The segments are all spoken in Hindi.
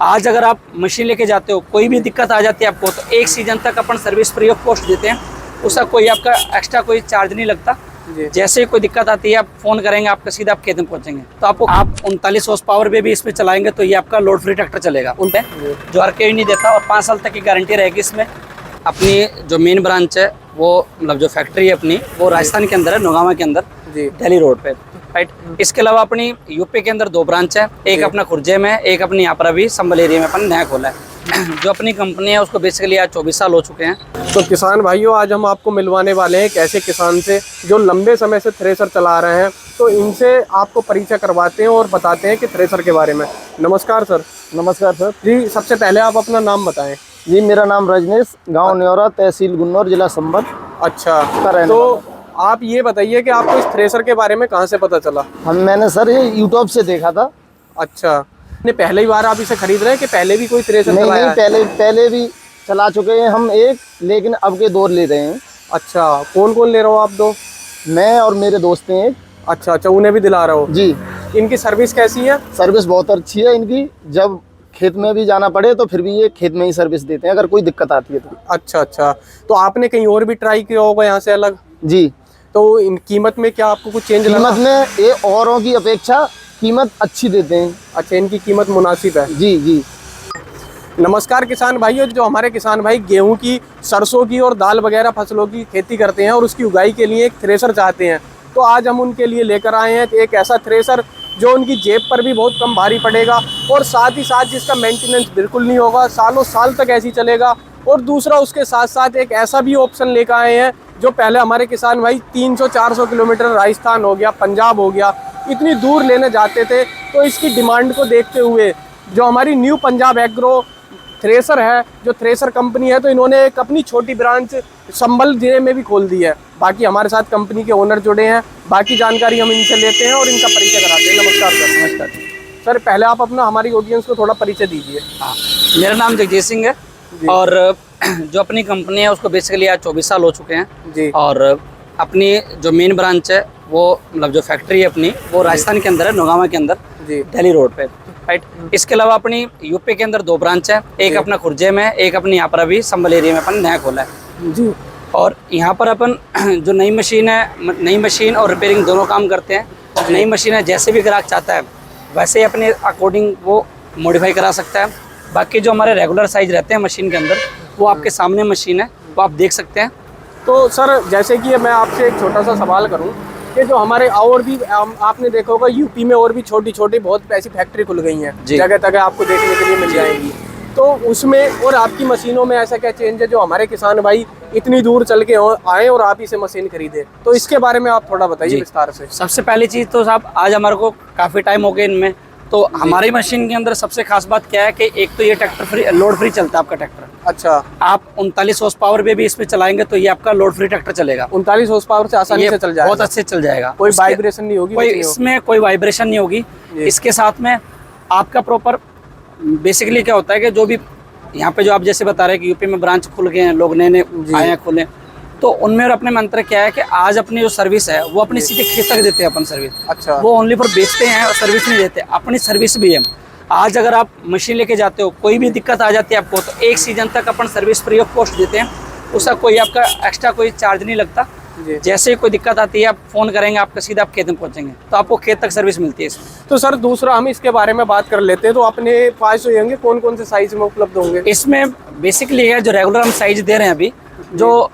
आज अगर आप मशीन लेके जाते हो, कोई भी दिक्कत आ जाती है आपको, तो 1 सीजन तक अपन सर्विस फ्री ऑफ कॉस्ट देते हैं। उसका कोई आपका एक्स्ट्रा कोई चार्ज नहीं लगता। जैसे ही कोई दिक्कत आती है आप फोन करेंगे, आपका सीधा आप खेत में पहुंचेंगे। तो आप 39 हॉर्स पावर पे भी इसमें चलाएंगे तो ये आपका लोड फ्री ट्रैक्टर चलेगा उन पे, जो RKU नहीं देता, और 5 साल तक की गारंटी रहेगी इसमें। अपनी जो मेन ब्रांच है वो मतलब जो फैक्ट्री है अपनी, वो राजस्थान के अंदर है, नौगावा के अंदर, दिल्ली रोड पे, राइट। इसके अलावा अपनी यूपी के अंदर 2 ब्रांच है, एक अपना खुर्जे में, एक अपनी यहाँ पर अभी संबल एरिया में अपन नया खोला है। जो अपनी कंपनी है उसको बेसिकली आज 24 साल हो चुके हैं। तो किसान भाइयों, आज हम आपको मिलवाने वाले हैं एक ऐसे किसान से जो लंबे समय से थ्रेसर चला रहे हैं। तो इनसे आपको परिचय करवाते हैं और बताते हैं कि थ्रेसर के बारे में। नमस्कार सर। नमस्कार सर जी, सबसे पहले आप अपना नाम बताएं। जी, मेरा नाम रजनीश, गांव न्योरा, तहसील गुन्नौर, जिला संबल। अच्छा, तो आप ये बताइए कि आपको इस थ्रेसर के बारे में कहाँ से पता चला? मैंने सर ये यूट्यूब से देखा था। अच्छा, ने पहले ही बार आप इसे खरीद रहे हैं कि पहले भी कोई थ्रेसर चलाया है? पहले भी चला चुके हैं हम एक, लेकिन अब के 2 ले रहे हैं। अच्छा, कौन कौन ले रहे हो आप? 2? मैं और मेरे दोस्त हैं एक। अच्छा, उन्हें भी दिला रहे हो? जी। इनकी सर्विस कैसी है? सर्विस बहुत अच्छी है इनकी। जब खेत में भी जाना पड़े तो फिर भी ये खेत में ही सर्विस देते हैं अगर कोई दिक्कत आती है तो। अच्छा, तो आपने कहीं और भी ट्राई किया होगा यहाँ से अलग? जी। तो इन कीमत में क्या आपको कुछ चेंज लगा? कीमत में ये औरों की अपेक्षा कीमत अच्छी देते हैं। अच्छा, इनकी कीमत मुनासिब है। जी जी। नमस्कार किसान भाइयों, जो हमारे किसान भाई गेहूं की, सरसों की और दाल वगैरह फसलों की खेती करते हैं और उसकी उगाई के लिए एक थ्रेसर चाहते हैं, तो आज हम उनके लिए लेकर आए हैं एक ऐसा थ्रेसर जो उनकी जेब पर भी बहुत कम भारी पड़ेगा और साथ ही साथ जिसका मेंटेनेंस बिल्कुल नहीं होगा, सालों साल तक ऐसी चलेगा। और दूसरा, उसके साथ साथ एक ऐसा भी ऑप्शन लेकर आए हैं जो पहले हमारे किसान भाई 300-400 किलोमीटर राजस्थान हो गया, पंजाब हो गया, इतनी दूर लेने जाते थे। तो इसकी डिमांड को देखते हुए जो हमारी न्यू पंजाब एग्रो थ्रेसर है, जो थ्रेसर कंपनी है, तो इन्होंने एक अपनी छोटी ब्रांच संबल जिले में भी खोल दी है। बाकी हमारे साथ कंपनी के ओनर जुड़े हैं, बाकी जानकारी हम इनसे लेते हैं और इनका परिचय कराते हैं। नमस्कार सर। नमस्कार सर, पहले आप अपना हमारी ऑडियंस को थोड़ा परिचय दीजिए। हाँ, मेरा नाम जगजीत सिंह है और जो अपनी कंपनी है उसको बेसिकली आज 24 साल हो चुके हैं जी। और अपनी जो मेन ब्रांच है वो मतलब जो फैक्ट्री है अपनी, वो राजस्थान के अंदर है, नौगावा के अंदर, दिल्ली रोड पे, राइट। इसके अलावा अपनी यूपी के अंदर 2 ब्रांच है, एक अपना खुर्जे में, एक अपनी यहाँ पर अभी संबल एरिया में अपन नया खोला है जी। और यहाँ पर अपन जो नई मशीन है, नई मशीन और रिपेयरिंग दोनों काम करते हैं। नई मशीन है, जैसे भी ग्राहक चाहता है वैसे ही अपने अकॉर्डिंग वो मॉडिफाई करा सकता है। बाकी जो हमारे रेगुलर साइज रहते हैं मशीन के अंदर, वो आपके सामने मशीन है, वो आप देख सकते हैं। तो सर, जैसे कि मैं आपसे एक छोटा सा सवाल करूं कि जो हमारे और भी आपने देखा होगा यूपी में और भी छोटी छोटी बहुत ऐसी फैक्ट्री खुल गई हैं, जगह जगह आपको देखने के लिए मिल जाएंगी। तो उसमें और आपकी मशीनों में ऐसा क्या चेंज है जो हमारे किसान भाई इतनी दूर चल के आए और आप इसे मशीन खरीदे? तो इसके बारे में आप थोड़ा बताइए विस्तार से। सबसे पहली चीज़ तो साहब, आज हमारे को काफ़ी टाइम हो गया इनमें, तो हमारी मशीन के अंदर सबसे खास बात क्या है कि एक तो ये ट्रैक्टर फ्री, लोड फ्री चलता है आपका ट्रैक्टर। अच्छा, आप 39 हॉर्स पावर पे भी इसमें चलाएंगे तो ये आपका लोड फ्री ट्रैक्टर चलेगा। 39 हॉर्स पावर से आसानी से चल जाएगा, बहुत अच्छे चल जाएगा, कोई वाइब्रेशन नहीं होगी, इसमें कोई वाइब्रेशन नहीं होगी। इसके साथ में आपका प्रॉपर बेसिकली क्या होता है कि जो भी यहाँ पे जो आप जैसे बता रहे हैं कि यूपी में ब्रांच खुल गए हैं, लोग नए आए हैं खुले, तो उनमें और अपने मंत्र क्या है कि आज अपनी जो सर्विस है वो अपनी सीधे खेत तक देते हैं अपन सर्विस। अच्छा, वो ओनली फॉर बेचते हैं और सर्विस नहीं देते, अपनी सर्विस भी है। आज अगर आप मशीन लेके जाते हो, कोई भी दिक्कत आ जाती है आपको, तो 1 सीजन तक अपन सर्विस फ्री ऑफ कॉस्ट देते हैं। उसका कोई आपका एक्स्ट्रा कोई चार्ज नहीं लगता। जैसे ही कोई दिक्कत आती है आप फोन करेंगे, आपका सीधा आप खेत में पहुंचेंगे, तो आपको खेत तक सर्विस मिलती है इसमें। तो सर, दूसरा हम इसके बारे में बात कर लेते हैं। तो अपने पास जो होंगे कौन कौन से साइज में उपलब्ध होंगे? इसमें बेसिकली है जो रेगुलर हम साइज दे रहे हैं अभी, जो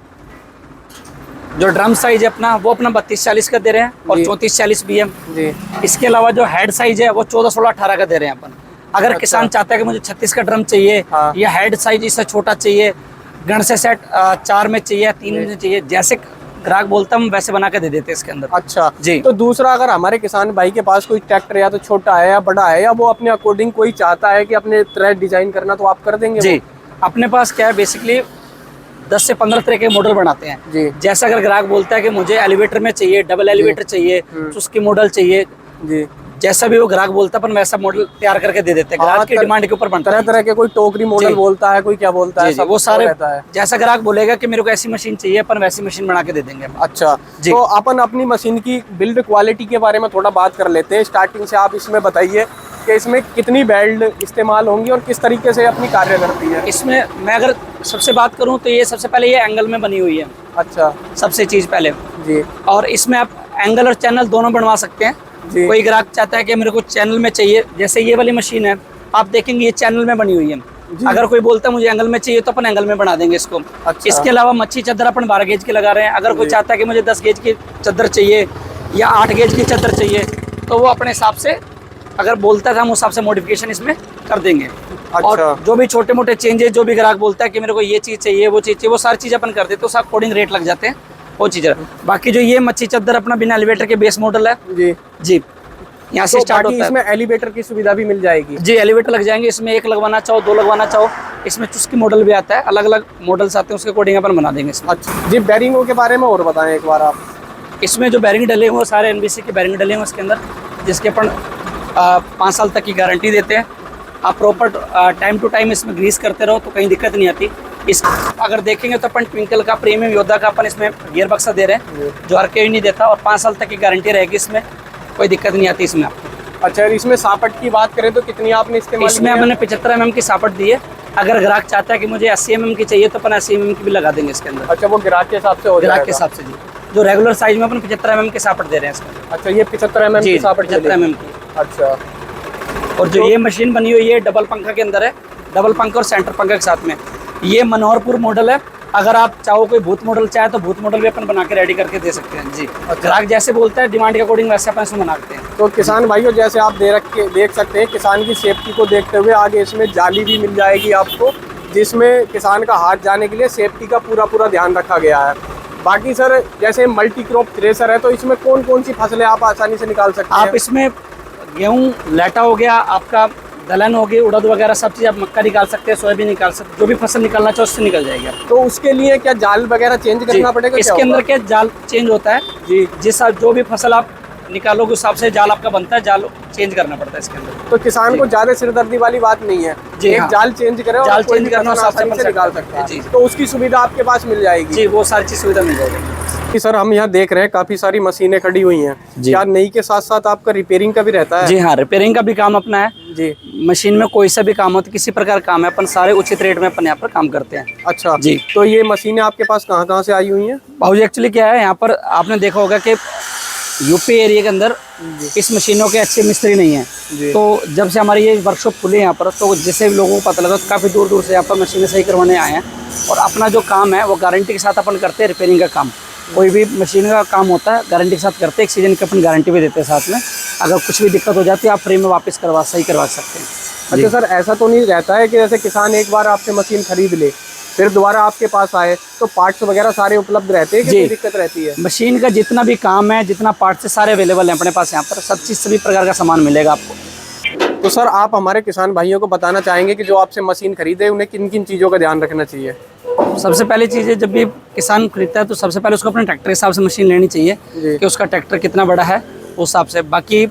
ड्रम साइज है अपना, वो अपना 32-40 का दे रहे हैं और 34-40 भी है। इसके अलावा जो हेड साइज है वो 14-16-18 का दे रहे हैं अपन। अगर किसान चाहता है कि मुझे 36 का ड्रम चाहिए या हेड साइज इससे छोटा चाहिए, गण से सेट 4 में चाहिए, 3 में चाहिए, जैसे ग्राहक बोलता हम वैसे बना के दे देते हैं इसके अंदर। अच्छा जी। तो दूसरा, अगर हमारे किसान भाई के पास कोई ट्रैक्टर या तो छोटा है या बड़ा है, या वो अपने अकॉर्डिंग कोई चाहता है कि अपने तरह डिजाइन करना, तो आप कर देंगे? जी, अपने पास क्या है बेसिकली 10 से 15 तरह के मॉडल बनाते हैं जी। जैसा अगर ग्राहक बोलता है कि मुझे एलिवेटर में चाहिए, डबल एलिवेटर चाहिए, तो उसकी मॉडल चाहिए जी, जैसा भी वो ग्राहक बोलता है अपन वैसा मॉडल तैयार करके दे देते हैं। ग्राहक की डिमांड के ऊपर बनता है। तरह तरह के कोई टोकरी मॉडल बोलता है, कोई क्या बोलता है, वो सारे जैसा ग्राहक बोलेगा कि मेरे को ऐसी मशीन चाहिए, अपन वैसी मशीन बना के दे देंगे। अच्छा, तो अपन अपनी मशीन की बिल्ड क्वालिटी के बारे में थोड़ा बात कर लेते हैं। स्टार्टिंग से आप इसमें बताइए कि इसमें कितनी बेल्ट इस्तेमाल होंगी और किस तरीके से अपनी कार्य करती है? इसमें मैं अगर सबसे बात करूं तो ये सबसे पहले ये एंगल में बनी हुई है, अच्छा सबसे चीज़ पहले। जी और इसमें आप एंगल और चैनल दोनों बनवा सकते हैं। जी। कोई ग्राहक चाहता है कि मेरे को चैनल में चाहिए, जैसे ये वाली मशीन है, आप देखेंगे ये चैनल में बनी हुई है। अगर कोई बोलता है मुझे एंगल में चाहिए तो अपन एंगल में बना देंगे इसको। अच्छा। इसके अलावा मच्छी चादर अपन 12 गेज की लगा रहे हैं। अगर कोई चाहता है कि मुझे 10 गेज की चादर चाहिए या 8 गेज की चादर चाहिए, तो वो अपने हिसाब से अगर बोलता है तो हम उस हिसाब से मॉडिफिकेशन इसमें कर देंगे। अच्छा। और जो भी छोटे मोटे चेंजेस, जो भी ग्राहक बोलता है कि मेरे को ये चीज़ चाहिए, वो चीज़ चाहिए, वो सारी चीज़ अपन कर देते हैं, तो उसका अकॉर्डिंग रेट लग जाते हैं वो चीज़। बाकी जो ये मच्छी चादर अपना बिना एलिवेटर के बेस मॉडल है जी जी, यहाँ से तो स्टार्ट बाकी होता है। इसमें एलिवेटर की सुविधा भी मिल जाएगी? जी, एलिवेटर लग जाएंगे इसमें, एक लगवाना चाहो, 2 लगवाना चाहो। इसमें चुस्की मॉडल भी आता है, अलग अलग मॉडल्स आते हैं, उसके अकॉर्डिंग अपन बना देंगे इसमें। अच्छा जी, बैरिंगों के बारे में और बताएं एक बार आप। इसमें जो बैरिंग डले हुए सारे NBC के बैरिंग डले हुए इसके अंदर, जिसके अपन 5 साल तक की गारंटी देते हैं। आप प्रॉपर टाइम टू टाइम इसमें ग्रीस करते रहो तो कहीं दिक्कत नहीं आती। इस अगर देखेंगे तो अपन ट्विंकल का, प्रीमियम योद्धा का अपन इसमें गियर बक्सा दे रहे हैं, जो हर कोई नहीं देता, और 5 साल तक की गारंटी रहेगी इसमें, कोई दिक्कत नहीं आती इसमें आपको। अच्छा, इसमें सापट की बात करें तो कितनी आपने इस्तेमाल इसमें की है? हमने 75 mm की सापट दी है। अगर ग्राहक चाहता है कि मुझे 80 mm की चाहिए तो अपन 80 mm की भी लगा देंगे इसके अंदर, अच्छा, वो ग्राहक के हिसाब से हो ग्राहक के जाएगा? हिसाब से जी। जो रेगुलर साइज में अपन 75 mm की सापट दे रहे हैं इसमें। अच्छा, ये 75 mm जी, की सापट 75 चलेगी? mm की। अच्छा, और जो ये मशीन बनी हुई है डबल पंखा के अंदर है, डबल पंखा और सेंटर पंखा के साथ में। ये मनोहरपुर मॉडल है। अगर आप चाहो कोई भूत मॉडल चाहे तो भूत मॉडल भी अपन बना के रेडी करके दे सकते हैं जी। ग्राहक जैसे बोलता है डिमांड के अकॉर्डिंग वैसे अपन इसमें बनाते हैं। तो किसान भाइयों, जैसे आप देख सकते हैं, किसान की सेफ्टी को देखते हुए आगे इसमें जाली भी मिल जाएगी आपको, जिसमें किसान का हाथ जाने के लिए सेफ्टी का पूरा ध्यान रखा गया है। बाकी सर, जैसे मल्टी क्रॉप थ्रेसर है, तो इसमें कौन कौन सी फसलें आप आसानी से निकाल सकते हैं? आप इसमें गेहूँ, लाटा हो गया, आपका दलहन हो गई, उड़द वगैरह सब चीज़, आप मक्का निकाल सकते हैं, सोयाबीन निकाल सकते हैं, जो भी फसल निकालना चाहो उससे निकल जाएगी। तो उसके लिए क्या जाल वगैरह चेंज करना पड़ेगा? इसके अंदर क्या जाल चेंज होता है जी, जिस जो भी फसल आप निकालोगे उस हिसाब से जाल आपका बनता है, जाल चेंज करना पड़ता है इसके अंदर। तो किसान को ज्यादा सिरदर्दी वाली बात नहीं है जी, एक हाँ। जाल चेंज करे और जाल कोई चेंज भी करना फसल सबसे आसानी से निकाल सकता जी। है, तो उसकी सुविधा आपके पास मिल जाएगी? जी, वो सारी चीज़ सुविधा मिल जाएगी। कि सर, हम यहाँ देख रहे हैं काफी सारी मशीनें खड़ी हुई हैं। जी। क्या नई के साथ साथ आपका रिपेयरिंग का भी रहता है? जी हाँ, रिपेयरिंग का भी काम अपना है जी। मशीन में। कोई सा भी काम हो तो किसी प्रकार काम है, अपन सारे उचित रेट में अपन यहाँ पर काम करते हैं। अच्छा जी। तो ये मशीनें आपके पास कहाँ से आई हुई हैं? भाजी एक्चुअली क्या है, यहाँ पर आपने देखा होगा कि यूपी एरिया के अंदर इस मशीनों के अच्छे मिस्त्री नहीं हैं। तो जब से हमारी ये वर्कशॉप खुली यहाँ पर, तो जैसे लोगों को पता लगा तो काफ़ी दूर दूर से यहाँ पर मशीनें सही करवाने आए हैं। और अपना जो काम है वो गारंटी के साथ अपन करते हैं। रिपेयरिंग का काम, कोई भी मशीन का काम होता है गारंटी के साथ करते हैं। 1 सीजन की अपन गारंटी भी देते हैं साथ में। अगर कुछ भी दिक्कत हो जाती है आप फ्री में वापस सही करवा सकते हैं। अच्छा सर, ऐसा तो नहीं रहता है कि जैसे किसान एक बार आपसे मशीन खरीद ले फिर दोबारा आपके पास आए तो पार्ट्स वगैरह सारे उपलब्ध रहते हैं कि कोई दिक्कत रहती है? मशीन का जितना भी काम है, जितना पार्ट से सारे अवेलेबल हैं अपने पास। यहाँ पर सब चीज़, सभी प्रकार का सामान मिलेगा आपको। तो सर, आप हमारे किसान भाइयों को बताना चाहेंगे कि जो आपसे मशीन खरीदे उन्हें किन किन चीज़ों का ध्यान रखना चाहिए? सबसे पहली चीज़ है, जब भी किसान खरीदता है तो सबसे पहले उसको अपने ट्रैक्टर के हिसाब से मशीन लेनी चाहिए कि उसका ट्रैक्टर कितना बड़ा है उस हिसाब से। बाकी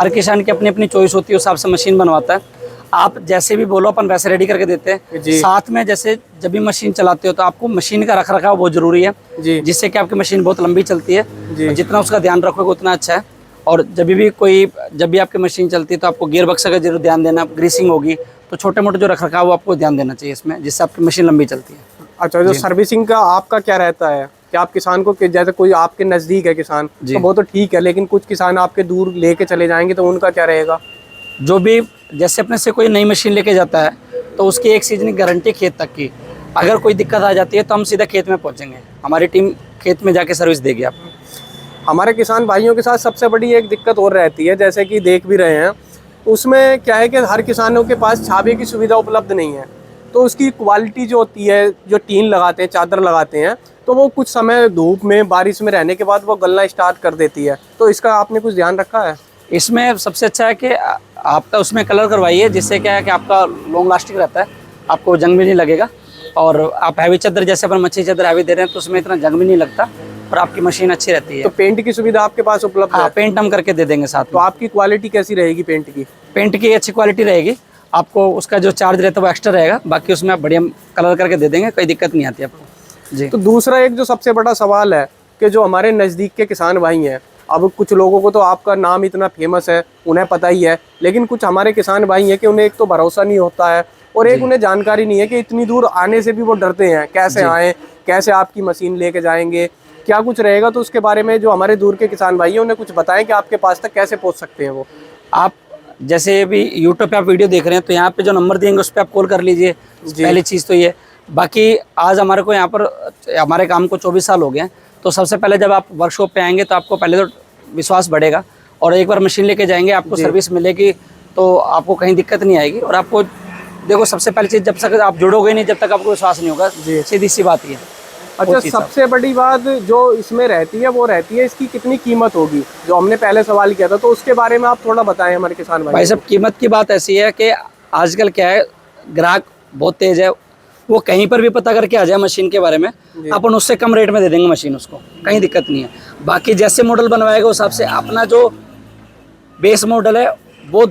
हर किसान की अपनी अपनी चॉइस होती है, उस हिसाब से मशीन बनवाता है। आप जैसे भी बोलो अपन वैसे रेडी करके देते हैं। साथ में जैसे जब भी मशीन चलाते हो तो आपको मशीन का रख रखाव बहुत ज़रूरी है, जिससे कि आपकी मशीन बहुत लंबी चलती है। जितना उसका ध्यान रखोगे उतना अच्छा है। और जब भी आपकी मशीन चलती है तो आपको गियर बक्सा का जरूर ध्यान देना। ग्रीसिंग होगी तो छोटे मोटे जो रख रखाव वो आपको ध्यान देना चाहिए इसमें, जिससे आपकी मशीन लंबी चलती है। अच्छा, जो सर्विसिंग का आपका क्या रहता है कि आप किसान को, जैसे कोई आपके नज़दीक है किसान तो वो तो ठीक है, लेकिन कुछ किसान आपके दूर लेके चले जाएंगे तो उनका क्या रहेगा? जो भी जैसे अपने से कोई नई मशीन लेके जाता है तो उसकी 1 सीजन की गारंटी खेत तक की। अगर कोई दिक्कत आ जाती है तो हम सीधा खेत में पहुंचेंगे, हमारी टीम खेत में जाके सर्विस देगी आपको। हमारे किसान भाइयों के साथ सबसे बड़ी एक दिक्कत और रहती है, जैसे कि देख भी रहे हैं, उसमें क्या है कि हर किसानों के पास छावे की सुविधा उपलब्ध नहीं है। तो उसकी क्वालिटी जो होती है, जो टीन लगाते हैं, चादर लगाते हैं, तो वो कुछ समय धूप में, बारिश में रहने के बाद वो गलना स्टार्ट कर देती है। तो इसका आपने कुछ ध्यान रखा है? इसमें सबसे अच्छा है कि आपका उसमें कलर करवाइए, जिससे क्या है कि आपका लॉन्ग लास्टिंग रहता है, आपको जंग भी नहीं लगेगा। और आप हैवी चादर, जैसे अपन मच्छी चादर हैवी दे रहे हैं तो उसमें इतना जंग भी नहीं लगता और आपकी मशीन अच्छी रहती है। तो पेंट की सुविधा आपके पास उपलब्ध है? पेंट हम करके दे देंगे साथ में। तो आपकी क्वालिटी कैसी रहेगी पेंट की? पेंट की अच्छी क्वालिटी रहेगी। आपको उसका जो चार्ज रहता है वो एक्स्ट्रा रहेगा, बाकी उसमें आप बढ़िया कलर करके दे देंगे, कोई दिक्कत नहीं आती आपको जी। तो दूसरा एक जो सबसे बड़ा सवाल है कि जो हमारे नज़दीक के किसान भाई हैं, अब कुछ लोगों को तो आपका नाम इतना फेमस है, उन्हें पता ही है, लेकिन कुछ हमारे किसान भाई हैं कि उन्हें एक तो भरोसा नहीं होता है और एक उन्हें जानकारी नहीं है कि इतनी दूर आने से भी वो डरते हैं, कैसे आएँ, कैसे आपकी मशीन लेके जाएंगे, क्या कुछ रहेगा। तो उसके बारे में जो हमारे दूर के किसान भाई हैं उन्हें कुछ बताएं कि आपके पास तक कैसे पहुंच सकते हैं वो। आप जैसे अभी यूट्यूब पे आप वीडियो देख रहे हैं तो यहाँ पे जो नंबर देंगे उस पर आप कॉल कर लीजिए, पहली चीज़ तो ये। बाकी आज हमारे को यहाँ पर हमारे काम को 24 साल हो गए हैं, तो सबसे पहले जब आप वर्कशॉप पे आएंगे तो आपको पहले तो विश्वास बढ़ेगा और एक बार मशीन लेके जाएंगे आपको सर्विस मिलेगी तो आपको कहीं दिक्कत नहीं आएगी। और आपको देखो सबसे पहली चीज़, जब तक आप जुड़ोगे नहीं, जब तक आपको विश्वास नहीं होगा, सीधी सी बात ही है। अच्छा, सबसे बड़ी बात जो इसमें रहती है वो रहती है इसकी कितनी कीमत होगी, जो हमने पहले सवाल किया था, तो उसके बारे में आप थोड़ा बताएं हमारे किसान भाई। भाई साहब, कीमत की बात ऐसी है कि आजकल क्या है, ग्राहक बहुत तेज है, वो कहीं पर भी पता करके आ जाए मशीन के बारे में, अपन उससे कम रेट में दे देंगे मशीन, उसको कहीं दिक्कत नहीं है। बाकी जैसे मॉडल बनवाएगा उस हिसाब से, अपना जो बेस मॉडल है वो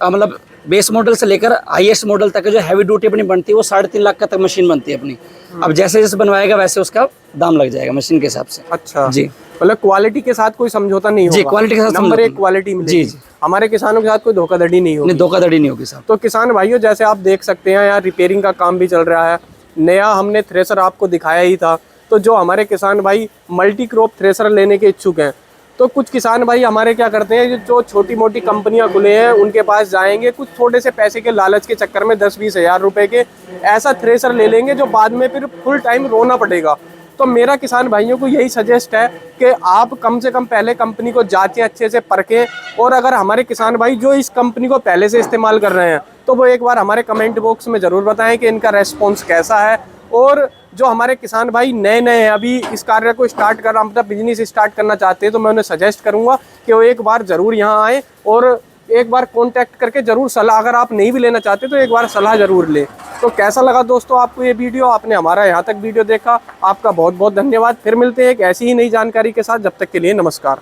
मतलब बेस मॉडल से लेकर हाईएस्ट मॉडल तक जो हैवी ड्यूटी अपनी बनती है वो 3.5 लाख का तक मशीन बनती है अपनी। अब जैसे जैसे बनवाएगा वैसे उसका दाम लग जाएगा मशीन के हिसाब से। अच्छा जी, मतलब क्वालिटी के साथ कोई समझौता नहीं होगा। जी, क्वालिटी के साथ नंबर 1 क्वालिटी मिलेगी। जी, हमारे किसानों के साथ कोई धोखाधड़ी नहीं होगी। धोखाधड़ी नहीं होगी साहब। तो किसान भाइयों, जैसे आप देख सकते हैं यहाँ रिपेयरिंग का काम भी चल रहा है। नया हमने थ्रेसर आपको दिखाया ही था। तो जो हमारे किसान भाई मल्टी क्रॉप थ्रेसर लेने के इच्छुक हैं, तो कुछ किसान भाई हमारे क्या करते हैं, जो छोटी मोटी कंपनियां खुले हैं उनके पास जाएंगे, कुछ थोड़े से पैसे के लालच के चक्कर में 10-20 हज़ार रुपए के ऐसा थ्रेसर ले लेंगे जो बाद में फिर फुल टाइम रोना पड़ेगा। तो मेरा किसान भाइयों को यही सजेस्ट है कि आप कम से कम पहले कंपनी को जांचें, अच्छे से परखें। और अगर हमारे किसान भाई जो इस कंपनी को पहले से इस्तेमाल कर रहे हैं तो वो एक बार हमारे कमेंट बॉक्स में ज़रूर बताएं कि इनका रेस्पॉन्स कैसा है। और जो हमारे किसान भाई नए हैं, अभी इस कार्य को स्टार्ट कर अपना बिजनेस स्टार्ट करना चाहते हैं, तो मैं उन्हें सजेस्ट करूंगा कि वो एक बार ज़रूर यहाँ आए और एक बार कांटेक्ट करके ज़रूर सलाह, अगर आप नहीं भी लेना चाहते तो एक बार सलाह ज़रूर लें। तो कैसा लगा दोस्तों आपको ये वीडियो? आपने हमारा यहाँ तक वीडियो देखा, आपका बहुत बहुत धन्यवाद। फिर मिलते हैं एक ऐसी ही नई जानकारी के साथ, जब तक के लिए नमस्कार।